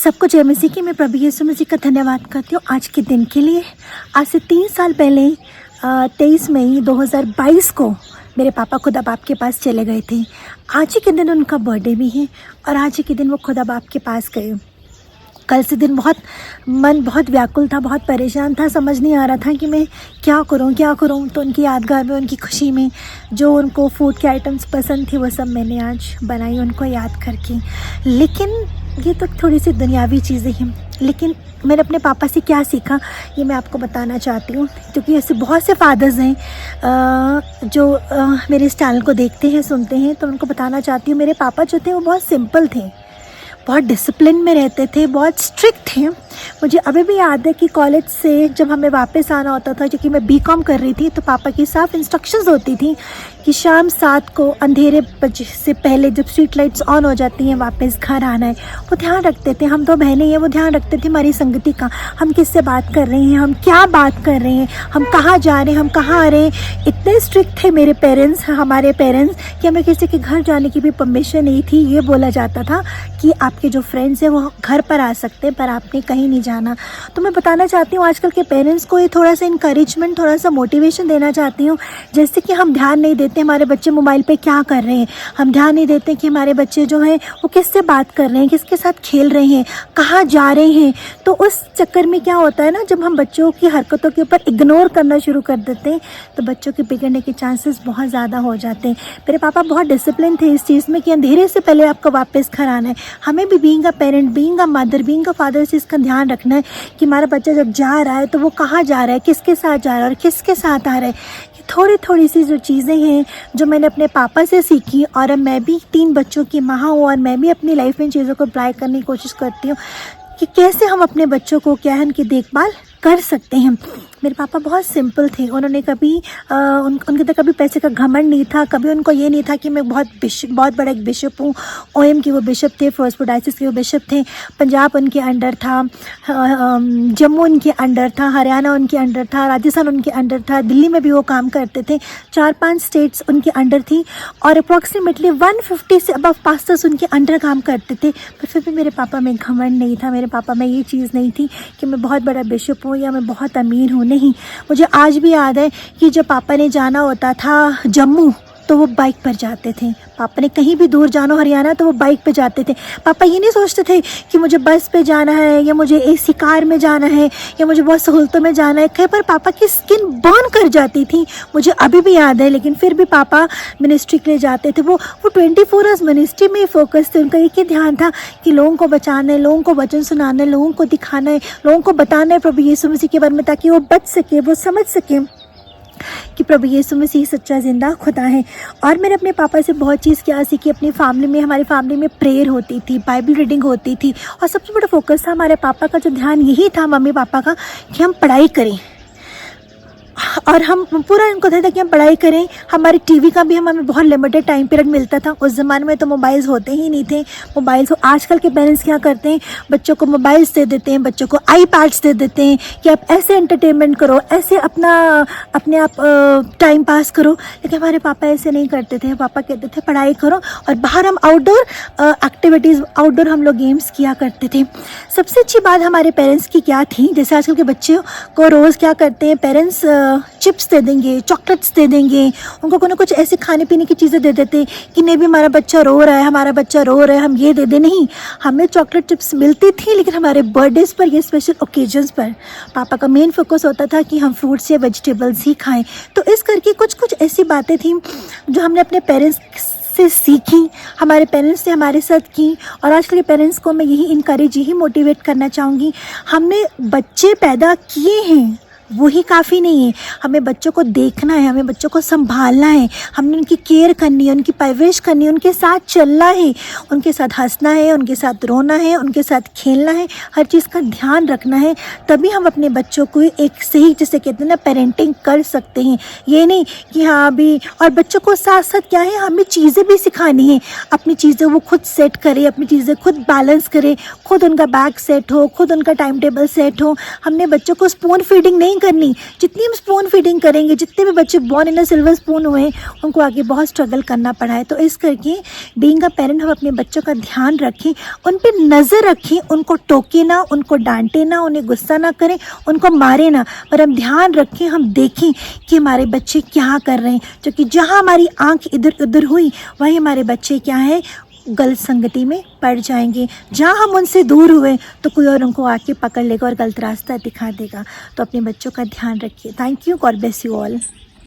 सबको जय मसीह की। मैं प्रभु यीशु मसीह का धन्यवाद करती हूँ आज के दिन के लिए। आज से 3 साल पहले 23 मई 2022 को मेरे पापा खुदा बाप के पास चले गए थे। आज ही के दिन उनका बर्थडे भी है और आज ही के दिन वो खुदा बाप के पास गए। कल से दिन मन बहुत व्याकुल था, बहुत परेशान था, समझ नहीं आ रहा था कि मैं क्या करूं। तो उनकी यादगार में, उनकी खुशी में जो उनको फूड के आइटम्स पसंद थी वो सब मैंने आज बनाई उनको याद करके। लेकिन ये तो थोड़ी सी दुनियावी चीज़ें हैं, लेकिन मैंने अपने पापा से क्या सीखा ये मैं आपको बताना चाहती हूँ। क्योंकि ऐसे बहुत से फादर्स हैं जो मेरे इस चैनल को देखते हैं, सुनते हैं, तो उनको बताना चाहती हूँ मेरे पापा जो थे वो बहुत सिंपल थे, बहुत डिसिप्लिन में रहते थे, बहुत स्ट्रिक्ट थे। मुझे अभी भी याद है कि कॉलेज से जब हमें वापस आना होता था, क्योंकि मैं बीकॉम कर रही थी, तो पापा की साफ इंस्ट्रक्शंस होती थी कि शाम 7 को अंधेरे बजे से पहले जब स्ट्रीट लाइट्स ऑन हो जाती हैं वापस घर आना है। वो ध्यान रखते थे, हम 2 बहनें हैं, वो ध्यान रखते थे हमारी संगति का, हम किससे बात कर रहे हैं, हम क्या बात कर रहे हैं, हम कहाँ जा रहे हैं, हम कहाँ आ रहे हैं। इतने स्ट्रिक्ट थे मेरे पेरेंट्स, हमारे पेरेंट्स, कि हमें किसी के घर जाने की भी परमिशन नहीं थी। ये बोला जाता था कि आपके जो फ्रेंड्स हैं वो घर पर आ सकते हैं पर आपने कहीं नहीं जाना। तो मैं बताना चाहती हूँ आजकल के पेरेंट्स को ये थोड़ा सा इंकरेजमेंट, थोड़ा सा मोटिवेशन देना चाहती हूँ। जैसे कि हम ध्यान नहीं देते हमारे बच्चे मोबाइल पे क्या कर रहे हैं, हम ध्यान नहीं देते कि हमारे बच्चे जो हैं वो किससे बात कर रहे हैं, किसके साथ खेल रहे हैं, कहाँ जा रहे हैं। तो उस चक्कर में क्या होता है ना, जब हम बच्चों की हरकतों के ऊपर इग्नोर करना शुरू कर देते हैं तो बच्चों के बिगड़ने के चांसेस बहुत ज़्यादा हो जाते हैं। मेरे पापा बहुत डिसिप्लिन थे इस चीज़ में कि अंधेरे से पहले आपको वापस घर आना है। हमें भी being a parent, being a mother, being a father से इसका ध्यान रखना है कि हमारा बच्चा जब जा रहा है तो वो कहाँ जा रहा है, किसके साथ जा रहा है और किसके साथ आ रहा है। थोड़ी सी जो चीज़ें हैं जो मैंने अपने पापा से सीखी, और अब मैं भी 3 बच्चों की माँ हूँ और मैं भी अपनी लाइफ में चीज़ों को अप्लाई करने की कोशिश करती हूँ कि कैसे हम अपने बच्चों को क्या है उनकी देखभाल कर सकते हैं। मेरे पापा बहुत सिंपल थे, उन्होंने कभी उनके तो कभी पैसे का घमंड नहीं था, कभी उनको ये नहीं था कि मैं बहुत बड़ा एक बिशप हूँ। ओएम के वो बिशप थे, फिरोजपुर डायसिस के वो बिशप थे, पंजाब उनके अंडर था, जम्मू उनके अंडर था, हरियाणा उनके अंडर था, राजस्थान उनके अंडर था, दिल्ली में भी वो काम करते थे, 4-5 स्टेट्स उनके अंडर थी और अप्रॉक्सीमेटली 150 से अबव पास्टर्स उनके अंडर काम करते थे। पर फिर भी मेरे पापा में घमंड नहीं था, मेरे पापा में ये चीज़ नहीं थी कि मैं बहुत बड़ा बिशप हूँ या मैं बहुत अमीर हूँ। नहीं, मुझे आज भी याद है कि जब पापा ने जाना होता था जम्मू तो वो बाइक पर जाते थे। पापा ने कहीं भी दूर जाना हरियाणा तो वो बाइक पे जाते थे। पापा ये नहीं सोचते थे कि मुझे बस पे जाना है या मुझे एसी कार में जाना है या मुझे बहुत सहूलतों में जाना है। कई बार पापा की स्किन बर्न कर जाती थी, मुझे अभी भी याद है, लेकिन फिर भी पापा मिनिस्ट्री के लिए जाते थे। वो 24 आवर्स मिनिस्ट्री में ही फोकस थे। उनका एक ही ध्यान था कि लोगों को बचाना है, लोगों को वचन सुनाना है, लोगों को दिखाना है, लोगों को बताना है प्रभु यीशु मसीह के बारे में, ताकि वो बच सके, वो समझ सके कि प्रभु यीशु मसीह सच्चा ज़िंदा खुदा है। और मैंने अपने पापा से बहुत चीज़ क्या सीखी। अपनी फैमिली में, हमारी फैमिली में प्रेयर होती थी, बाइबल रीडिंग होती थी और सबसे बड़ा फोकस था हमारे पापा का, जो ध्यान यही था मम्मी पापा का कि हम पढ़ाई करें। और हम पूरा इनको था कि हम पढ़ाई करें। हमारी टीवी का भी हमें बहुत लिमिटेड टाइम पीरियड मिलता था। उस ज़माने में तो मोबाइल्स होते ही नहीं थे। मोबाइल्स आजकल के पेरेंट्स क्या करते हैं, बच्चों को मोबाइल्स दे देते हैं, बच्चों को आईपैड्स दे देते हैं कि आप ऐसे एंटरटेनमेंट करो, ऐसे अपने आप टाइम पास करो। लेकिन हमारे पापा ऐसे नहीं करते थे। पापा कहते थे पढ़ाई करो और बाहर हम आउटडोर एक्टिविटीज़, आउटडोर हम लोग गेम्स किया करते थे। सबसे अच्छी बात हमारे पेरेंट्स की क्या थी, जैसे आजकल के बच्चों को रोज़ क्या करते हैं पेरेंट्स, चिप्स दे देंगे, चॉकलेट्स दे देंगे, उनको कोई ना कुछ ऐसे खाने पीने की चीज़ें दे देते कि नहीं भी हमारा बच्चा रो रहा है, हमारा बच्चा रो रहा है, हम ये दे दें। नहीं, हमें चॉकलेट चिप्स मिलती थी लेकिन हमारे बर्थडेज़ पर, ये स्पेशल ओकेजन्स पर पापा का मेन फोकस होता था कि हम फ्रूट्स या वेजिटेबल्स ही खाएं। तो इस करके कुछ ऐसी बातें थी जो हमने अपने पेरेंट्स से सीखी, हमारे पेरेंट्स ने हमारे साथ की। और आजकल के पेरेंट्स को मैं यही इनकरेज, यही मोटिवेट करना चाहूँगी, हमने बच्चे पैदा किए हैं वही काफ़ी नहीं है, हमें बच्चों को देखना है, हमें बच्चों को संभालना है, हमने उनकी केयर करनी है, उनकी परवरिश करनी है, उनके साथ चलना है, उनके साथ हंसना है, उनके साथ रोना है, उनके साथ खेलना है, हर चीज़ का ध्यान रखना है। तभी हम अपने बच्चों को एक सही, जिसे कहते हैं ना, पेरेंटिंग कर सकते हैं। ये नहीं कि हाँ अभी, और बच्चों को साथ साथ क्या है, हमें चीज़ें भी सिखानी है। अपनी चीज़ें वो खुद सेट करे, अपनी चीज़ें खुद बैलेंस करे, खुद उनका बैग सेट हो, खुद उनका टाइम टेबल सेट हो। हमने बच्चों को स्पून फीडिंग नहीं करनी। जितनी हम स्पून फीडिंग करेंगे, जितने भी बच्चे born in a silver spoon हुए हैं उनको आगे बहुत स्ट्रगल करना पड़ा है। तो इस करके बीइंग अ पेरेंट हम अपने बच्चों का ध्यान रखें, उन पर नज़र रखें, उनको टोके ना, उनको डांटे ना, उन्हें गुस्सा ना करें, उनको मारे ना, पर हम ध्यान रखें, हम देखें कि हमारे बच्चे क्या कर रहे हैं। क्योंकि जहाँ हमारी आँख इधर उधर हुई वहीं हमारे बच्चे क्या है, गलत संगति में पड़ जाएंगे। जहाँ हम उनसे दूर हुए तो कोई और उनको आके पकड़ लेगा और गलत रास्ता दिखा देगा। तो अपने बच्चों का ध्यान रखिए। Thank you. God bless you all.